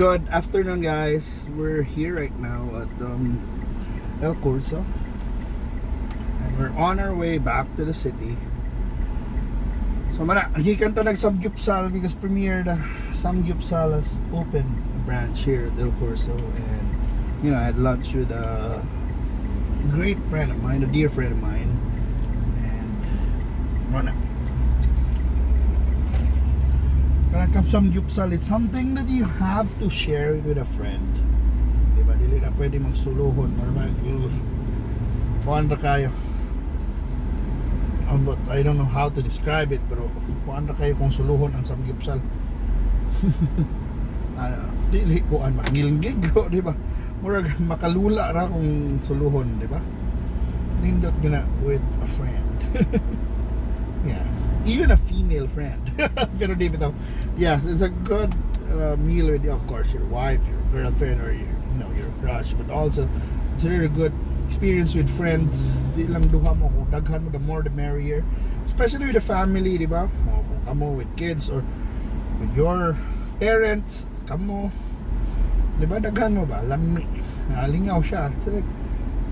Good afternoon, guys. We're here right now at El Curso, and we're on our way back to the city. So hikan ta nag-Samgyupsal because premiere the Samgyupsal has opened a branch here at El Curso, and I had lunch with a great friend of mine, a dear friend of mine, and Samgyupsal, it's something that you have to share with a friend. Diba? Dili na pwede magsuluhon. Kuan ra kayo. But I don't know how to describe it, pero kuan ra kayo kung suluhon ang Samgyupsal. Dili kuan magilgig ko, diba? Murag makalula ra kung suluhon, diba? Nindot gina with a friend. Yeah. Even a female friend. Pero di bitaw. Yes, it's a good meal with, of course, your wife, your girlfriend, or your crush, but also it's a really good experience with friends. Di lang duha mo, kung daghan mo, the more the merrier, especially with the family, di ba? O kung kamo with kids or with your parents, kamo, di ba, daghan mo ba, lami, lingaw siya.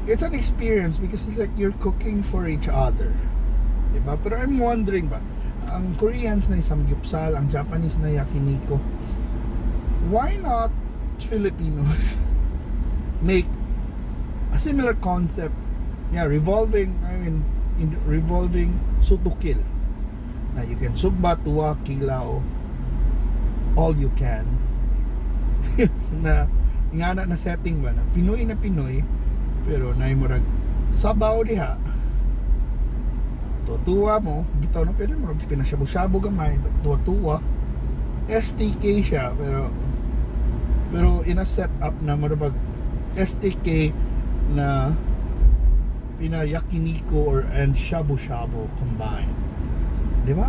It's an experience because it's like you're cooking for each other, diba? Pero I'm wondering ba, ang Koreans na Samgyupsal, ang Japanese na Yakiniku, why not Filipinos make a similar concept? Revolving Sutukil. Now you can sugba, tuwa, kilaw, all you can. Na ingana na setting ba na Pinoy pero naimurag sabaw diha. Tuwa mo, bitaw na pwede mo pinashabu-shabu gamay, tuwa STK siya, pero in a setup na marabag STK na Yakiniku or and Shabu-Shabu combined, di ba?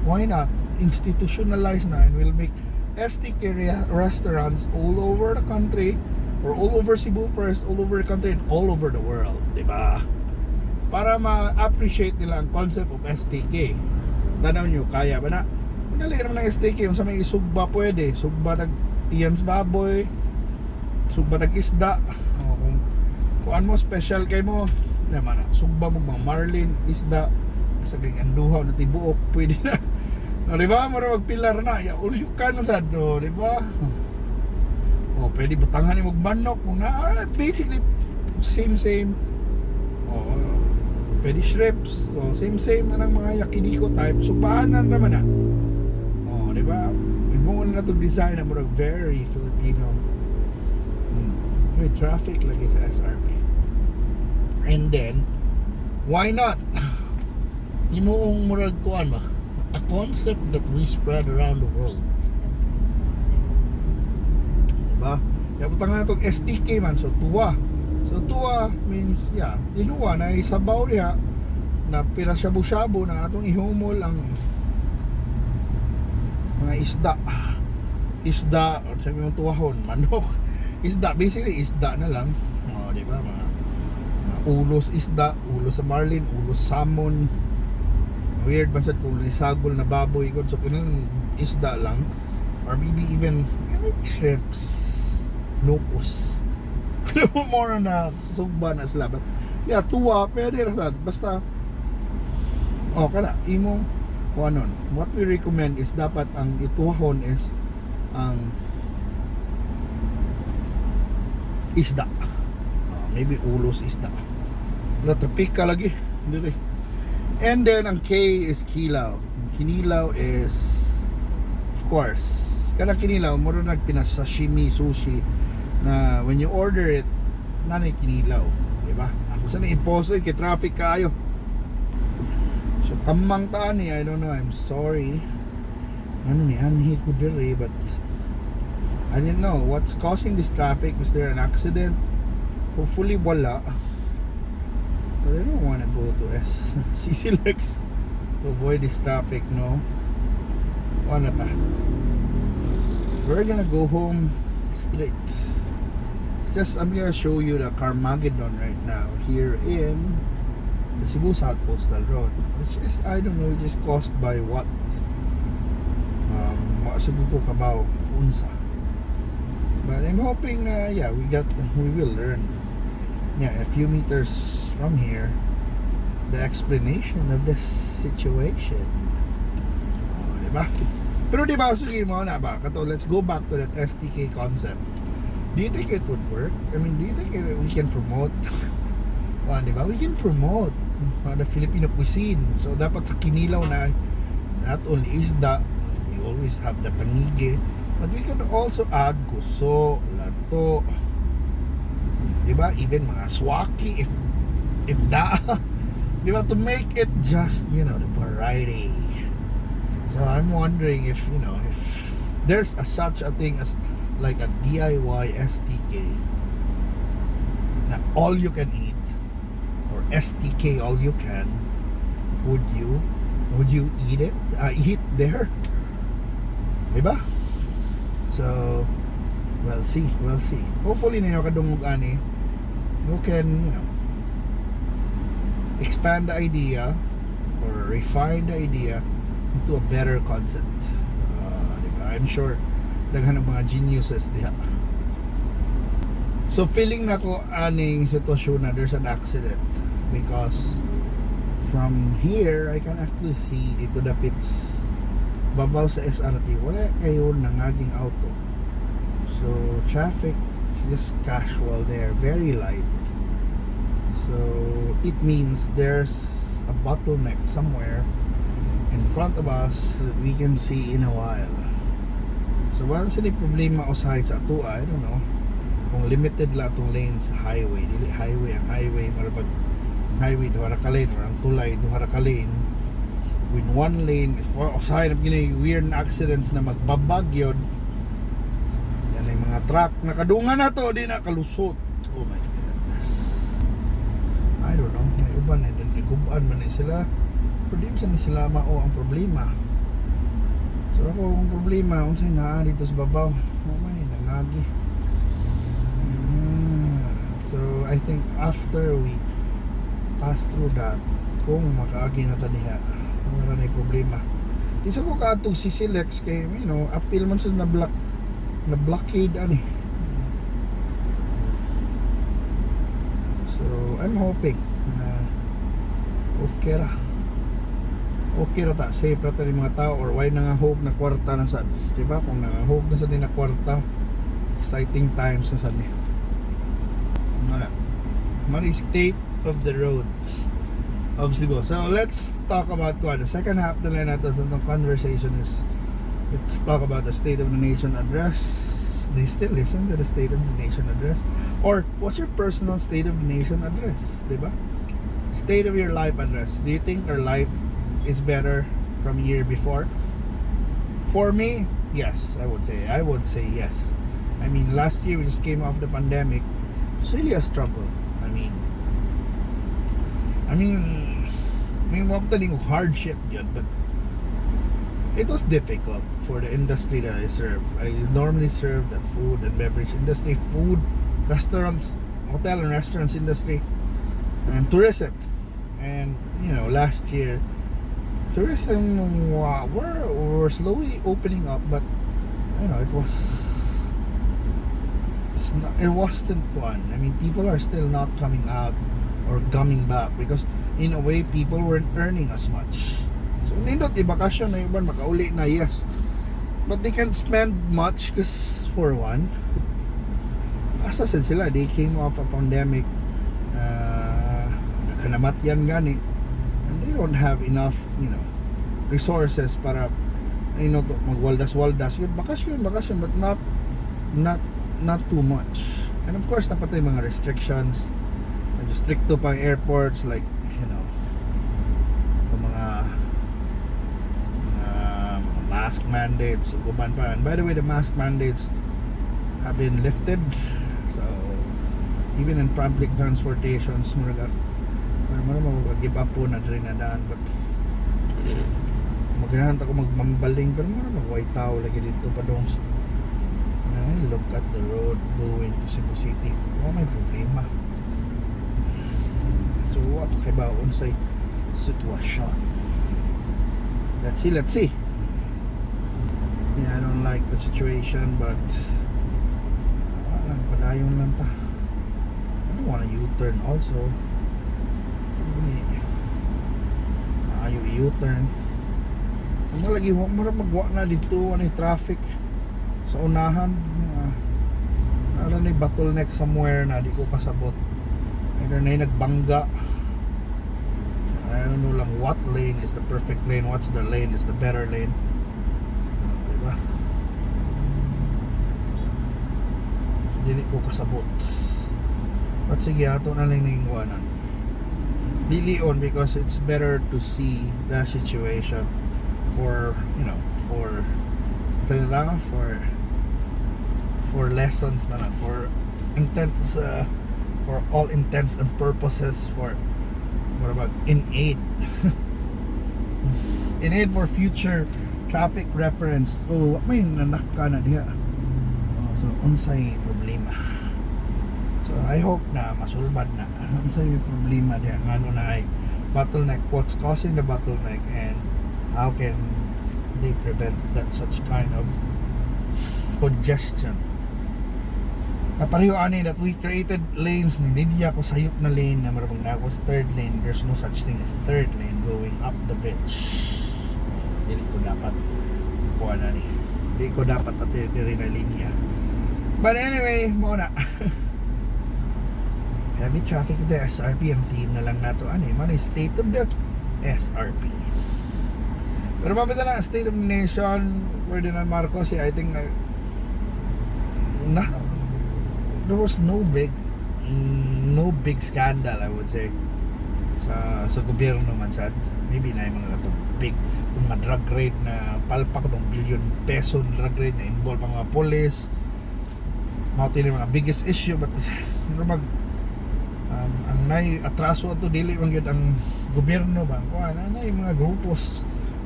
Why not institutionalize na, and we'll make STK restaurants all over the country, or all over Cebu first, all over the country, and all over the world, di ba? Para ma-appreciate nila ang concept of STK. Tanaw nyo, kaya ba na? Madali naman ng STK, kung sa may sugba pwede, sugba tag tiyans baboy, sugba tag isda, o kung mo special kay mo, naman na, sugba mo bang marlin, isda, sa anduhaw na tibuok, pwede na. No, diba? Mara magpilar na, all you can sa do, diba? O, pwede butangan ni magmanok, basically, same. Pwede shrimps, so same anang mga Yakiniku type, subahanan naman na. Di ba? Mo na to design na murag very Filipino. May traffic lagi sa SRP. And then, why not? Imoong murag kuan ba? A concept that we spread around the world. Diba? Kaya putangan na itong STK man, so tuwa. So tuwa means, tinuwa na isabaw niya na pinashabu-shabu na atong ihumol ang mga isda or sabi mong tuwahon, manok, isda, basically isda na lang, di ba, mga ulos isda, ulos sa marlin, ulos salmon, weird bansad kung isagol na baboy, so kinang isda lang, or maybe even shrimps, locust, more na sugba na sila, but tuwa pwede rasad, basta kana imong kuanon. What we recommend is dapat ang ituwahon is ang isda, maybe ulos isda na tropical lagi dire. And then ang K is kilaw. Kinilaw is, of course, kana kinilaw mo rin nagpinasashimi sushi na when you order it nanay kinilaw, diba? Ako sana imposo kay traffic kayo, so kamang tani, I don't know, I'm sorry, anhi ko dire, but I didn't know what's causing this traffic. Is there an accident? Hopefully wala, but I don't wanna go to CCLX to avoid this traffic, no? Ano ta? We're gonna go home straight. I'm gonna show you the Carmageddon right now here in the Cebu South Coastal Road, which is, I don't know, just caused by what? Masagot ko kabaw unsa. But I'm hoping we will learn. Yeah, a few meters from here, the explanation of this situation. Oh, diba? Pero diba, sige mo na ba? Kato, let's go back to that STK concept. Do you think it would work? I mean, do you think we can promote? Diba? We can promote the Filipino cuisine. So, dapat sa Kinilaw na not only isda, we always have the panige, but we can also add guso, lato, diba? Even mga swaki, if da, diba? To make it just, the variety. So I'm wondering if there's such a thing as like a DIY STK, na all you can eat, or STK all you can. Would you eat it? Eat there? Diba? So we'll see. Hopefully na yung kadungog ani, you can expand the idea or refine the idea into a better concept. Diba? I'm sure daghan ng mga geniuses diha. So feeling na ko aning sitwasyon na there's an accident, because from here I can actually see dito the pits babaw sa SRP wala kayo nangaging auto. So traffic is just casual there, very light. So it means there's a bottleneck somewhere in front of us that we can see in a while. So once any problema usahay sa ato, I don't know kung limited lang itong lanes sa highway. Dili highway ang highway, marapag highway duha ra ka lane, or ang tulay duha ra ka lane. With one lane, if usahay na gini weird na accidents na magbabag yun, yan ay mga truck nakadungan na to, di na kalusot. Oh my goodness, I don't know, may uban na nagubaan man sila, pero di ba sila mao ang problema. So ako ang problema unsay naa dito sa babaw, may nangagi. So I think after we pass through that, kung makaagi na taniha, wala na yung problema. Isa ko kaatong sisilex kay appeal man sa na blockade ani. So I'm hoping na okay ra ta, safe ra ta ni mga tao, or why nangahog na kwarta na sad, diba? Kung nangahog na sad ni na kwarta, exciting times na sad ni. Mari state of the roads of Cebu. So let's talk about the second half na lang natin sa itong conversation is, let's talk about the State of the Nation address. Do you still listen to the State of the Nation address? Or what's your personal State of the Nation address? Diba? State of your life address. Do you think our life is better from year before? For me, yes, I would say yes. I mean, last year we just came off the pandemic. It's really a struggle. I mean, may mga hardship yun, but it was difficult for the industry that I serve. I normally serve the food and beverage industry, food, restaurants, hotel and restaurants industry, and tourism. And last year, tourism were slowly opening up, but it wasn't fun. I mean, people are still not coming out or coming back because in a way people weren't earning as much. So nindot bakasyon na iban makauli na, yes, but they can't spend much because for one, asa sad sila, they came off a pandemic, nakanamatyan gani, and they don't have enough resources para to magwaldas-waldas. Bakasyon but not too much. And of course napatay mga restrictions, stricto pang airports, like mga mask mandates, uban pa. And by the way, the mask mandates have been lifted, so even in public transportations mura give up po na rin na daan. But magrahan ako magmambaling, pero mura magway tao lagi dito pa dong. And I look at the road going to Cebu City, may problema. So what kaya unsay sitwasyon? Let's see. Yeah, I don't like the situation, but dayon lang ta. I don't wanna U-turn also. Ayaw U-turn. Ang malagi, huwag mo magwa na dito. Ano yung traffic sa unahan. Alam na bottleneck somewhere na di ko kasabot. Either na yung nagbangga. I don't know lang what lane is the perfect lane, what's the lane is the better lane. Diba? Hindi ko kasabot. But sige, ato na lang yung iwanan. Dili on because it's better to see the situation for, you know, for lessons na lang, for intents, for all intents and purposes, for what about in aid in aid for future traffic reference. Oh, may nanak ka na diha. So unsay problema. So I hope na masulbad na unsay may problema diha ngano na ay bottleneck, what's causing the bottleneck, and how can they prevent that such kind of congestion. Napareho ani that we created lanes ni Lydia ko sayop na lane na marabang na was third lane. There's no such thing as third lane going up the bridge. Dili ko dapat kuha na ni. Dili ko dapat diri na linya. But anyway, mo na. Heavy traffic the SRP ang theme na lang nato ani. Man state of the SRP. Pero mabita lang State of the Nation Ferdinand Marcos, I think there was no big scandal, I would say, sa gobyerno man sad. Maybe na yung mga big mga drug raid na palpak tong billion peso drug raid na involve mga police. Mauti na mga biggest issue, but ang nay atraso ato dili man gyud ang gobyerno ba. Kuha na yung mga grupos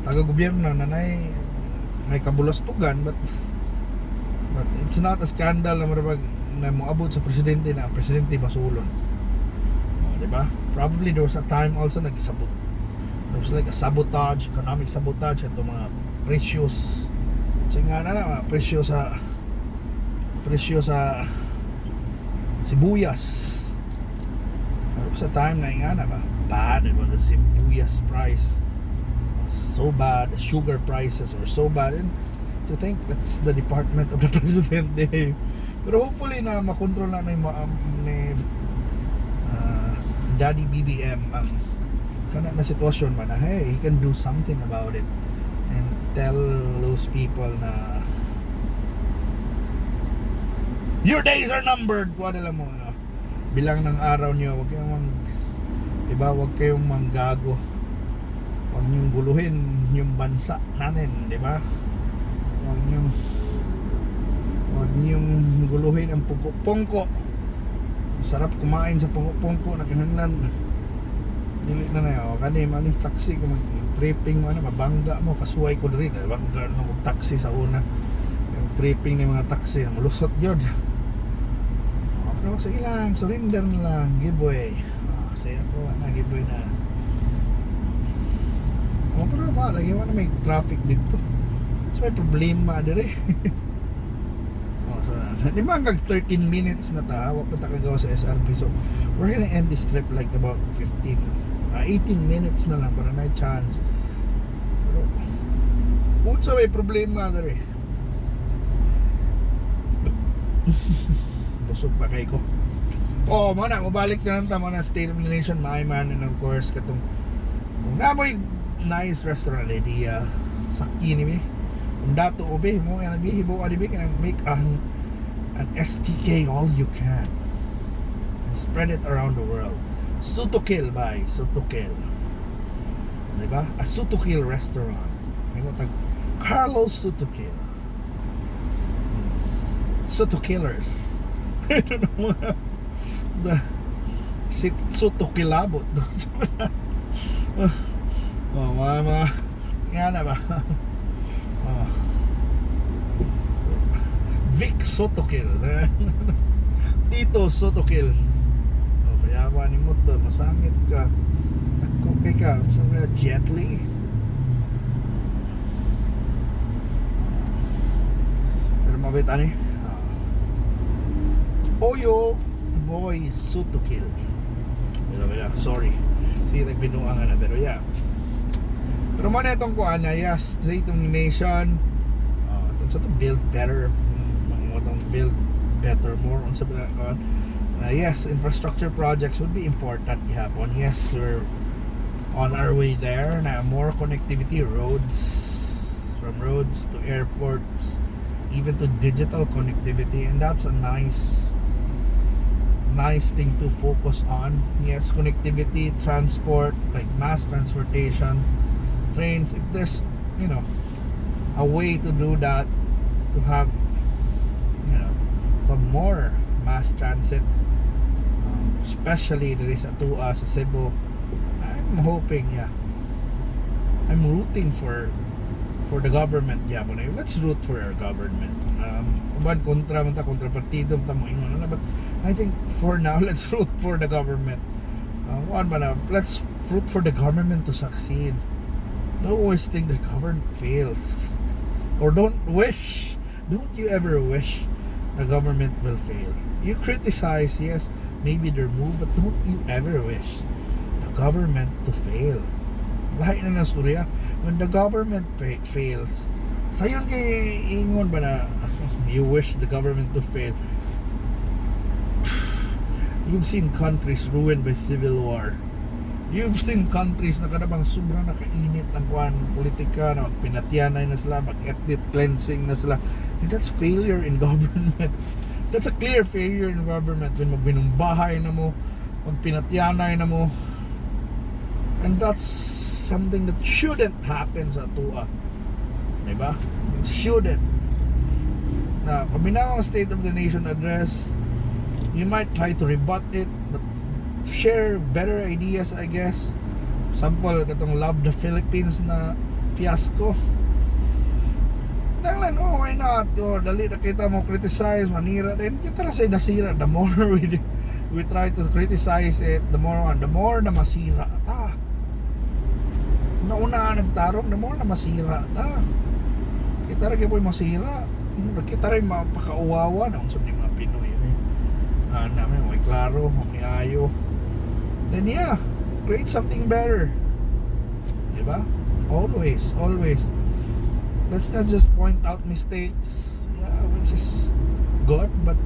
taga gobyerno na may kabulastugan, but it's not a scandal na marabag na moabot sa presidente na ang presidente basulon. Diba? Probably there was a time also nagisabot. There was like a sabotage, economic sabotage at mga precious. Kasi nga na presyo sa sibuyas. There was a time na nga na ba bad, it was the sibuyas price was so bad, the sugar prices were so bad, and to think that's the department of the president. Pero hopefully na makontrol na ni Daddy BBM ang kana na sitwasyon man na hey, he can do something about it and tell those people na your days are numbered. Kuha nila mo bilang ng araw niyo, wag kayong wag kayong manggago, wag niyong guluhin yung bansa natin, di ba? Wag niyong guluhin ang pungko. Sarap kumain sa pungko na kinahanglan. Dili na na kani man yung taxi kung tripping mo mabangga mo kasuway ko diri bangga ng taxi sa una. Yung tripping ng mga taxi malusot jud. Pero sige lang, surrender na lang, giveaway. Say ako na giveaway na. Pero ba lagi man may traffic dito. So may problema diri. Di ba hanggang 13 minutes na ta, wag pa kagawa sa SRP. So we're gonna end this trip like about 18 minutes na lang para na chance. Pero unsa may problema diri. Busog pa kay ko. Muna mabalik na lang ta na State of the Nation, my man, and of course katong kung namoy nice restaurant idea sakyi ni dato obe mo nga nabihibo alibi kanang make an STK All You Can and spread it around the world. Sutukil by Sutukil, diba? A Sutukil restaurant. May tag Carlos Sutukil, Sutukilers. I don't know the Sutukilabot. Mga nga na ba? Vic Sutukil. Tito Sutukil. Payawa ni mo to, masangit ka. Ako kay ka, sa mga gently. Pero mabit ani. Oyo boy Sutukil. Sorry. Sige, nagbinuangan na. Pero yeah. Pero mo na itong kuan na, yes, sa itong nation, itong sa to build better, itong build better more on sa kuan. Yes, infrastructure projects would be important ihapon. Yes, we're on our way there na more connectivity, from roads to airports, even to digital connectivity, and that's a nice thing to focus on. Yes, connectivity, transport, like mass transportation, trains. If there's, a way to do that, to have, to have more mass transit, especially there is a sa Cebu. I'm hoping, I'm rooting for the government. Let's root for our government. Uban kontra partido mo ingon na, but I think for now let's root for the government. Let's root for the government to succeed. Don't always think the government fails, or don't you ever wish the government will fail. You criticize, yes, maybe their move, but don't you ever wish the government to fail. Lahat na storya, when the government fails, sayon kay ingon ba na you wish the government to fail. You've seen countries ruined by civil war. You've seen countries na kadabang sobrang nakainit ang kuan politika, na pinatyanay na sila, mag-ethnic cleansing na sila. And that's failure in government. That's a clear failure in government when magbinumbahay na mo, magpinatyanay na mo. And that's something that shouldn't happen sa atua. Diba? It shouldn't. Na paminaw ang State of the Nation address, you might try to rebut it, but share better ideas, I guess. Sample katong Love the Philippines na fiasco. Nanglan, why not? Dali na kita mo criticize, manira din. Kita na say nasira. The more we try to criticize it, the more na masira. Nauna nagtarong, the more na masira. Kita rin kayo masira. Kita rin mapakauwawa na unsod ni mga Pinoy. Namin, may klaro, may ayo. Then create something better. Diba? Always. Let's not just point out mistakes, which is good, but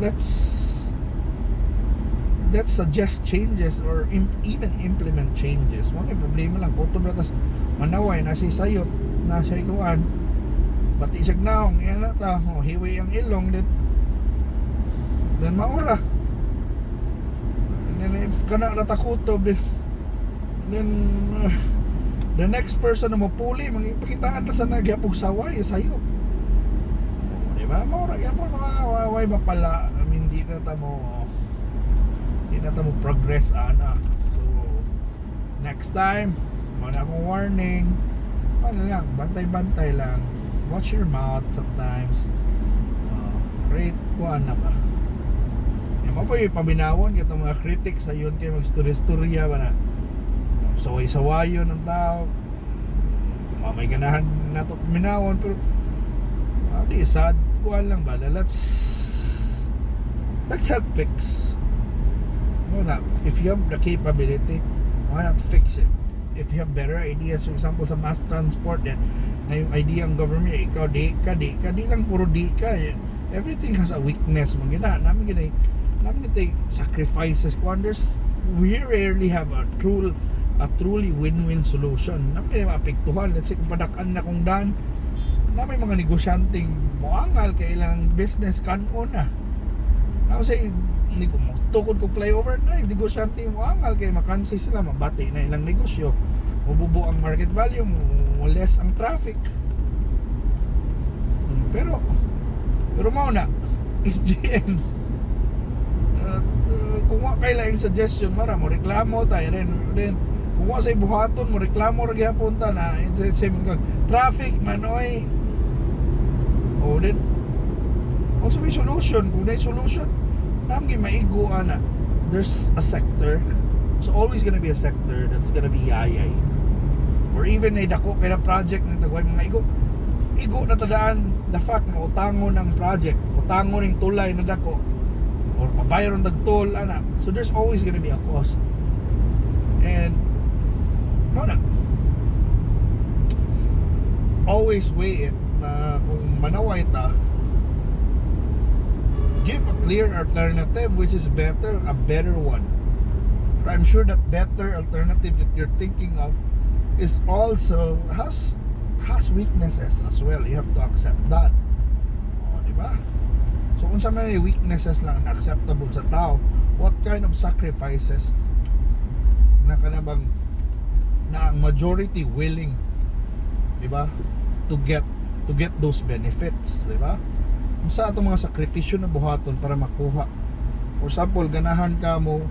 let's suggest changes or even implement changes. Mga problema lang, auto bratas manaway na siya sayop, na siya ikuan, pati siya naong, yan na ta, hiwi ang ilong, then maura, and then if kana ratakutob, then the next person na mapuli, magpakitaan na sa nagyapog saway, sayop. Diba? Maura, yapon, way mapala, hindi na mo progress ana. So next time muna akong warning, lang, bantay lang, watch your mouth sometimes. Rate ko na ba mo pa yung paminawon kitong mga critics sa yun kayo mag-storya ba na saway-sawayon ng tao, may ganahan na ito paminawon, pero di sad kuhan lang ba, let's help fix. If you have the capability, why not fix it? If you have better ideas, for example sa mass transport, na yung idea ng government, ikaw di lang puro di ka, everything has a weakness. Namin gina sacrifices. We rarely have a truly win-win solution. Namin gina maapektuhan. Let's say kung padakan na kung daan, namin mga negosyanteng moangal kailang business kanon na. Now say hindi ko tukod ko flyover na yung negosyante mo angal kay makansay sila, mabati na ilang negosyo, mabubo ang market value mo, less ang traffic. Pero mao na in the end, kung wa kay laing suggestion mara mo reklamo tayo then kung wa say buhaton mo reklamo ra gyapon ta na same traffic manoy. Then also may solution, kung may solution namin maigo ana. There's a sector, so always gonna be a sector that's gonna be yayay, or even ay dako kay na project ng tagway mga igo, igo na tadaan the fact na utangon ng project, utangon ng tulay na dako, or mabayaron dag toll ana. So there's always gonna be a cost. And na always weigh it na kung manaway ta, give a clear alternative which is better, a better one. But I'm sure that better alternative that you're thinking of is also has weaknesses as well. You have to accept that. O, diba? So kung sa may weaknesses lang na acceptable sa tao, what kind of sacrifices na kanabang na ang majority willing, diba, to get those benefits, diba? Kung sa atong mga sakripisyo na buhaton para makuha, for example ganahan ka mo,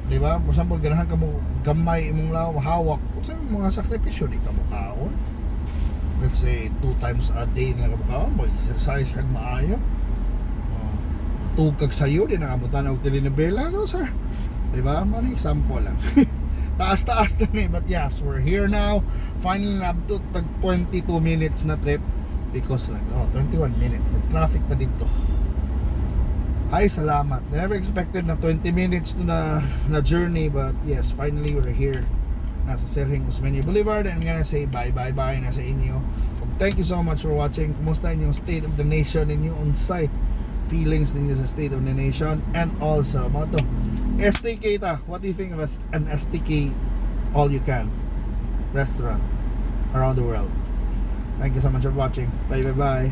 diba, for example ganahan ka mo gamay imong law hawak, kung sa mga sakripisyo di ka mo kaon, let's say 2 times a day na ka mo kaon, mag-exercise kag maayo, tugkag sayo di nakamutan og telenovela, no sir, diba? Mani example lang. Taas na eh, but yes, we're here now. Finally up to 22 minutes na trip because 21 minutes na traffic na dito. Ay, salamat. Never expected na 20 minutes to na journey, but yes, finally we're here. Nasa Serhing Osmeña Boulevard, and I'm gonna say bye na sa inyo. Thank you so much for watching. Kumusta inyong state of the nation ninyo on site? Feelings ninyo sa state of the nation, and also mga to STK ta, what do you think of an STK All You Can restaurant around the world? Thank you so much for watching. Bye.